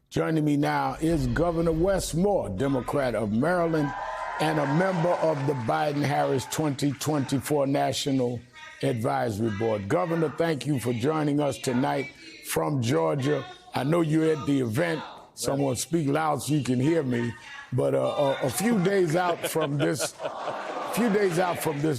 Joining me now is Governor Wes Moore, Democrat of Maryland, and a member of the Biden-Harris 2024 National Advisory Board. Governor, thank you for joining us tonight from Georgia. I know you're at the event. Someone speak loud so you can hear me. But a few days out from this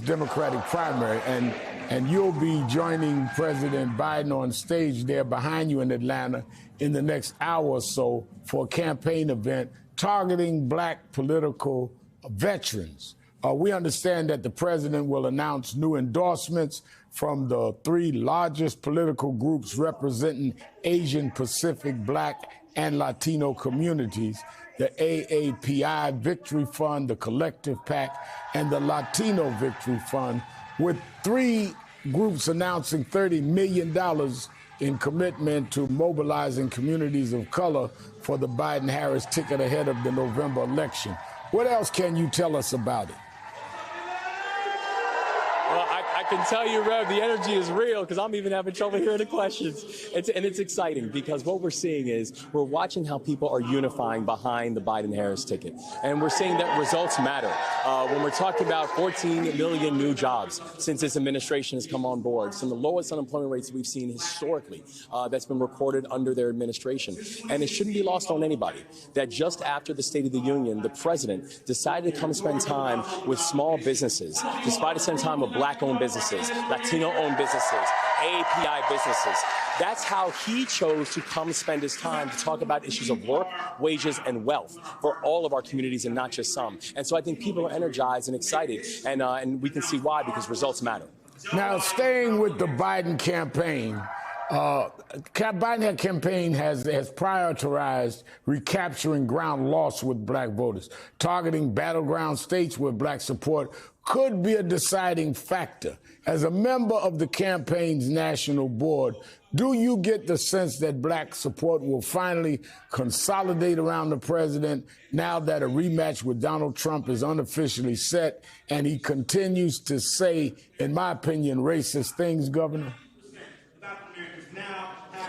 Democratic primary, and you'll be joining President Biden on stage there behind you in Atlanta in the next hour or so for a campaign event targeting black political veterans. We understand that the president will announce new endorsements from the three largest political groups representing Asian, Pacific, Black, and Latino communities: the AAPI Victory Fund, the Collective PAC, and the Latino Victory Fund, with three groups announcing $30 million in commitment to mobilizing communities of color for the Biden-Harris ticket ahead of the November election. What else can you tell us about it? Well, I can tell you, Rev, the energy is real because I'm even having trouble hearing the questions. It's exciting because what we're seeing is we're watching how people are unifying behind the Biden-Harris ticket. And we're seeing that results matter. When we're talking about 14 million new jobs since this administration has come on board, some of the lowest unemployment rates we've seen historically that's been recorded under their administration. And it shouldn't be lost on anybody that just after the State of the Union, the president decided to come spend time with small businesses, decided to spend time with Black-owned businesses, Latino-owned businesses, AAPI businesses. That's how he chose to come spend his time to talk about issues of work, wages, and wealth for all of our communities and not just some. And so I think people are energized and excited, and we can see why, because results matter. Now, staying with the Biden campaign, Biden campaign has prioritized recapturing ground lost with black voters. Targeting battleground states where black support could be a deciding factor. As a member of the campaign's national board, do you get the sense that black support will finally consolidate around the president now that a rematch with Donald Trump is unofficially set and he continues to say, in my opinion, racist things, Governor?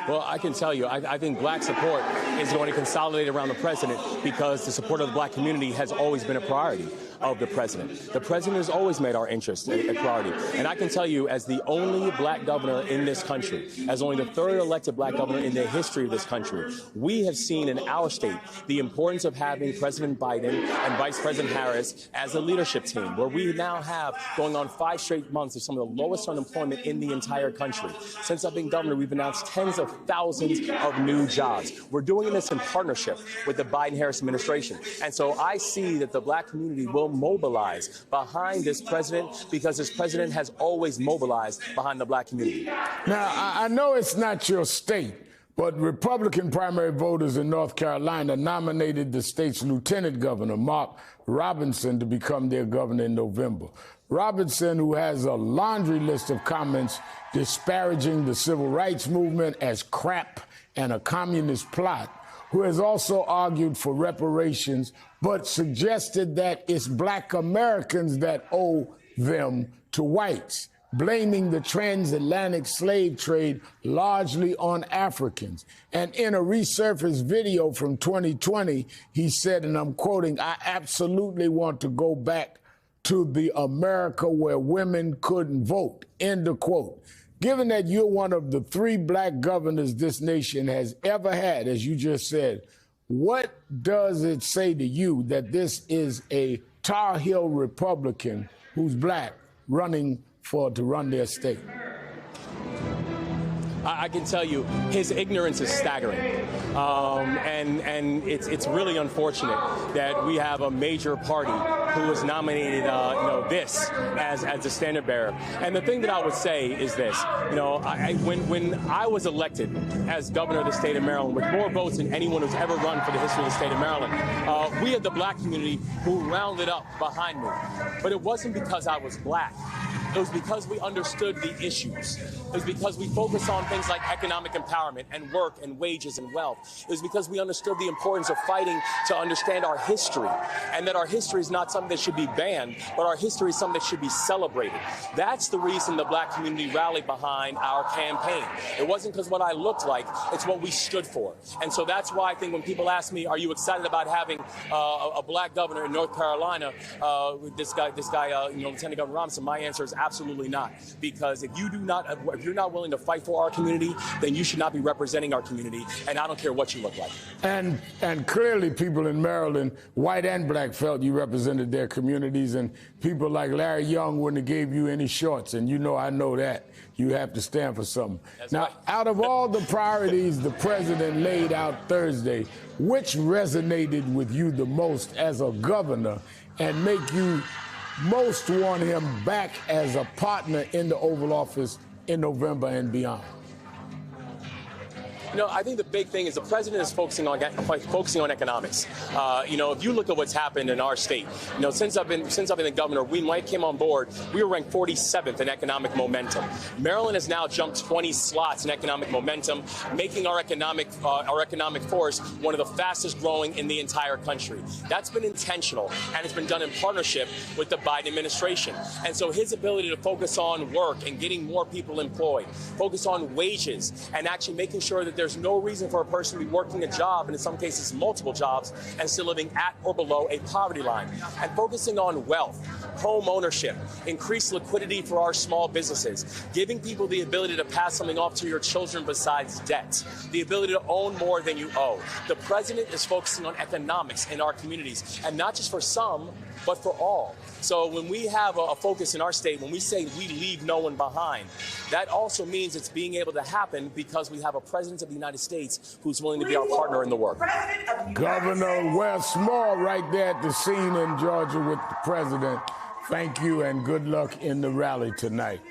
Well, I can tell you, I think black support is going to consolidate around the president because the support of the black community has always been a priority of the president. The president has always made our interests a priority. And I can tell you, as the only black governor in this country, as only the third elected black governor in the history of this country, we have seen in our state the importance of having President Biden and Vice President Harris as a leadership team, where we now have going on 5 straight months of some of the lowest unemployment in the entire country. Since I've been governor, we've announced tens of thousands of new jobs. We're doing this in partnership with the Biden-Harris administration. And so I see that the black community will mobilize behind this president because this president has always mobilized behind the black community. Now, I know it's not your state, but Republican primary voters in North Carolina nominated the state's lieutenant governor, Mark Robinson, to become their governor in November. Robinson, who has a laundry list of comments disparaging the civil rights movement as crap and a communist plot, who has also argued for reparations, but suggested that it's black Americans that owe them to whites, blaming the transatlantic slave trade largely on Africans. And in a resurfaced video from 2020, he said, and I'm quoting, "I absolutely want to go back to the America where women couldn't vote," end of quote. Given that you're one of the 3 black governors this nation has ever had, as you just said, what does it say to you that this is a Tar Heel Republican who's black running to run their state? I can tell you his ignorance is staggering. And it's really unfortunate that we have a major party who has nominated this as the standard bearer. And the thing that I would say is this, when I was elected as governor of the state of Maryland with more votes than anyone who's ever run for the history of the state of Maryland, we had the black community who rounded up behind me. But it wasn't because I was black. It was because we understood the issues. It was because we focused on things like economic empowerment and work and wages and wealth. It was because we understood the importance of fighting to understand our history, and that our history is not something that should be banned, but our history is something that should be celebrated. That's the reason the black community rallied behind our campaign. It wasn't because what I looked like, it's what we stood for. And so that's why I think when people ask me, are you excited about having a black governor in North Carolina, this guy, Lieutenant Governor Robinson, my answer is absolutely not. Because if you're not willing to fight for our community, then you should not be representing our community, and I don't care what you look like. And clearly people in Maryland, white and black, felt you represented their communities, and people like Larry Young wouldn't have gave you any shorts, and I know that. You have to stand for something. That's now, right. Out of all the priorities the president laid out Thursday, which resonated with you the most as a governor and make you most want him back as a partner in the Oval Office in November and beyond? I think the big thing is the president is focusing on economics. If you look at what's happened in our state, since I've been the governor, when I came on board, we were ranked 47th in economic momentum. Maryland has now jumped 20 slots in economic momentum, making our economic force one of the fastest growing in the entire country. That's been intentional, and it's been done in partnership with the Biden administration. And so his ability to focus on work and getting more people employed, focus on wages, and actually making sure that there's no reason for a person to be working a job, and in some cases multiple jobs, and still living at or below a poverty line. And focusing on wealth, home ownership, increased liquidity for our small businesses, giving people the ability to pass something off to your children besides debt, the ability to own more than you owe. The president is focusing on economics in our communities, and not just for some, but for all. So when we have a focus in our state, when we say we leave no one behind, that also means it's being able to happen because we have a president of the United States who's willing to be our partner in the work. Governor Wes Moore right there at the scene in Georgia with the president. Thank you and good luck in the rally tonight.